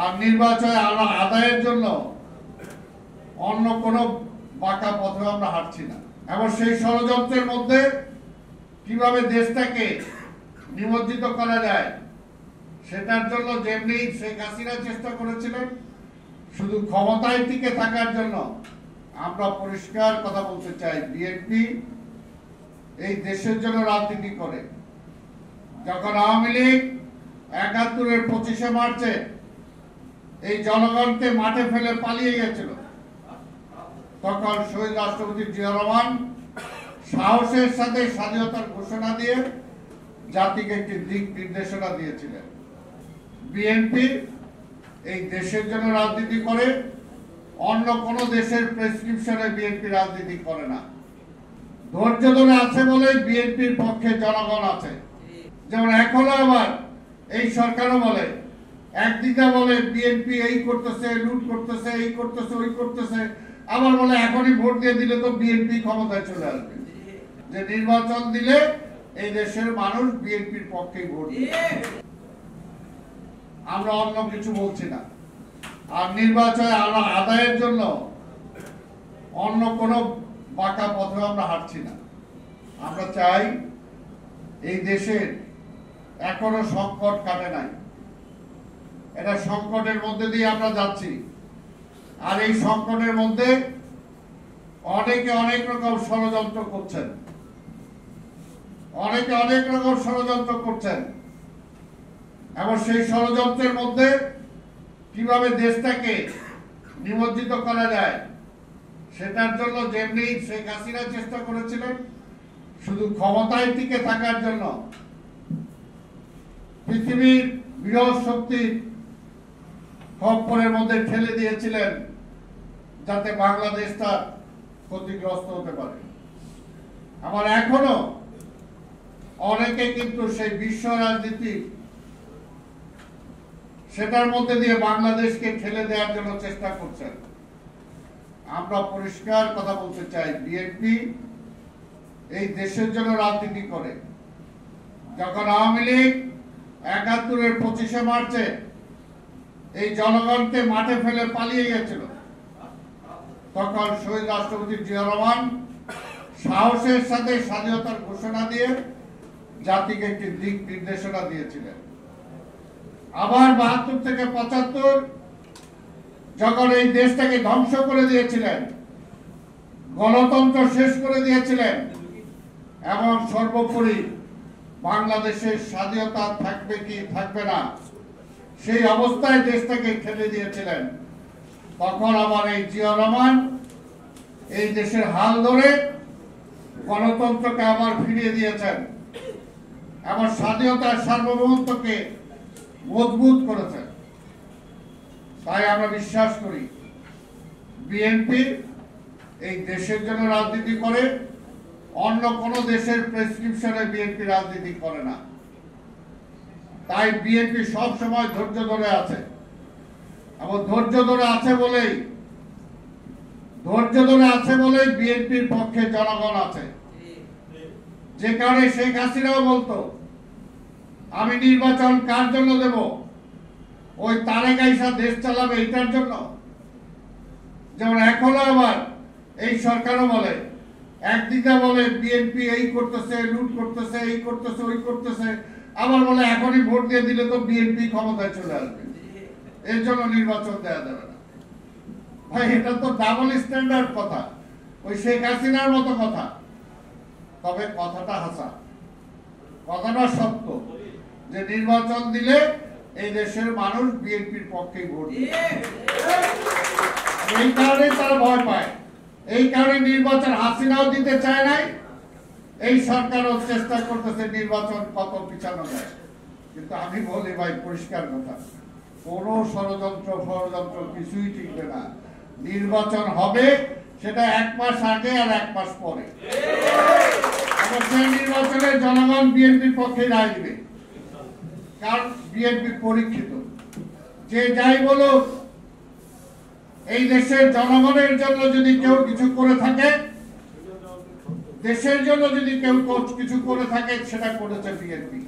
আর নির্বাচন আদায়ের জন্য অন্য কোনো বাঁকা পথে আমরা হাঁটছি না। এবং সেই ষড়যন্ত্রের মধ্যে কিভাবে দেশটাকে নিমজ্জিত করা যায় সেটার জন্য যেমনি শেখ হাসিনা চেষ্টা করেছিলেন, শুধু ক্ষমতায় টিকে থাকার জন্য আমরা পরিষ্কার কথা বলতে চাই, বিএনপি এই দেশের জন্য রাজনীতি করে। যখন আওয়ামী লীগ ৭১-এর ২৫শে মার্চে এই জনগণকে মাঠে ফেলে পালিয়ে গেছিল, তখন শহীদ রাষ্ট্রপতি জিয়াউর রহমান সাহসের সাথে স্বাধীনতার ঘোষণা দিয়ে জাতিকে একটি দিক নির্দেশনা দিয়েছিলেন। বিএনপি এই দেশের জন্য রাজনীতি করে, অন্য কোন দেশের প্রেসক্রিপশনে বিএনপি রাজনীতি করে না। ধৈর্য ধরে আছে বলে বিএনপির পক্ষে জনগণ আছে। যেমন এখনো আবার এই সরকারও বলে, একদিকে বলে বিএনপি এই করতেছে, লুট করতেছে, এই করতেছে, ওই করতেছে, আবার বলে এখনই ভোট দিয়ে দিলে তো বিএনপি ক্ষমতায় চলে আসবে, যে নির্বাচন দিলে এই দেশের মানুষ বিএনপির পক্ষেই ভোট দিবে। আমরা অন্য কিছু বলছি না। আর নির্বাচন আদায়ের জন্য অন্য কোনো বাঁকা পথে আমরা হাঁটছি না। আমরা চাই, এই দেশের এখনো সংকট কাটে নাই, এটা সংকটের মধ্যে দিয়ে আমরা যাচ্ছি। আর এই সংকটের মধ্যে অনেকে অনেক রকম ষড়যন্ত্র করছেন, অনেকে অনেক রকম ষড়যন্ত্র করছেন। এবং সেই ষড়যন্ত্রের মধ্যে কিভাবে দেশটাকে নিমজ্জিত করা যায় সেটার জন্য যেমনি শেখ হাসিনা চেষ্টা করেছিলেন, শুধু ক্ষমতায় টিকে থাকার জন্য পৃথিবীর বৃহৎ শক্তির খপ্পরের মধ্যে ঠেলে দিয়েছিলেন, যাতে বাংলাদেশটা ক্ষতিগ্রস্ত হতে পারে। আমার এখনো অনেকে কিন্তু সেই বিশ্ব রাজনীতি সেটার মধ্যে দিয়ে বাংলাদেশকে ঠেলে দেওয়ার জন্য চেষ্টা করছেন। আমরা পরিষ্কার কথা বলতে চাই, বিএনপি এই দেশের জন্য রাজনীতি করে। যখন আওয়ামী লীগ ৭১-এর ২৫শে মার্চে এই জনগণকে মাঠে ফেলে পালিয়ে গেছিল, তখন শহীদ রাষ্ট্রপতি জিয়াউর রহমান সাহসের সাথে স্বাধীনতার ঘোষণা দিয়ে জাতিকে একটি দিক নির্দেশনা দিয়েছিলেন। আবার ৭২ থেকে ৭৫ যখন এই দেশটাকে ধ্বংস করে দিয়েছিলেন, গণতন্ত্র শেষ করে দিয়েছিলেন, এবং সর্বোপরি বাংলাদেশের স্বাধীনতা থাকবে কি থাকবে না সেই অবস্থায় দেশটাকে ঠেলে দিয়েছিলেন, তখন আবার এই জিয়াউর রহমান এই দেশের হাল ধরে গণতন্ত্রকে আবার ফিরিয়ে দিয়েছেন এবং স্বাধীনতার সার্বভৌমত্বকে মজবুত করেছেন। তাই আমরা বিশ্বাস করি, বিএনপি এই দেশের জন্য রাজনীতি করে, অন্য কোন দেশের প্রেসক্রিপশনে বিএনপি রাজনীতি করে না। তাই বিএনপি সব সময় ধৈর্য ধরে আছে, এবং ধৈর্য ধরে আছে বলেই বিএনপির পক্ষে জনগণ আছে। যে কারণে শেখ হাসিনাও বলতো, আমি নির্বাচন কার জন্য দেব, ওই তারেক আইসা দেশ চালাবে এটার জন্য। যেমন এখনো আবার এই সরকারও বলে, একদিকে বলে বিএনপি এই করতেছে, লুট করতেছে, এই করতেছে, ওই করতেছে, আবার বলে এখনই ভোট দিয়ে দিলে তো বিএনপি ক্ষমতায় চলে আসবে, এর জন্য নির্বাচন দেওয়া যাবে না। ভাই, এটা তো ডাবল স্ট্যান্ডার্ড কথা, ওই শেখ হাসিনার মতো কথা। তবে কথাটা হাসা, কথাটা সত্য, যে নির্বাচন দিলে এই দেশের মানুষ বিএনপির পক্ষে ভোট দিবে। এই কারণে তারা ভয় পায়, এই কারণে নির্বাচন হাসিনাও দিতে চায় নাই, এই সরকারও চেষ্টা করতেছে নির্বাচন কত পিছানো যায়। কিন্তু আমি বলি ভাই, পরিষ্কার কথা, কোন ষড়যন্ত্র কিছুই টিকবে না। নির্বাচন হবে, সেটা ১ মাস আগে আর ১ মাস পরে। সেই নির্বাচনে জনগণ বিএনপির পক্ষে রায় দিবে, কারণ বিএনপি পরীক্ষিত। যে যাই বলুক, এই দেশের জনগণের জন্য যদি কেউ কিছু করে থাকে, দেশের জন্য যদি কেউ কিছু করে থাকে, সেটা করেছে বিএনপি।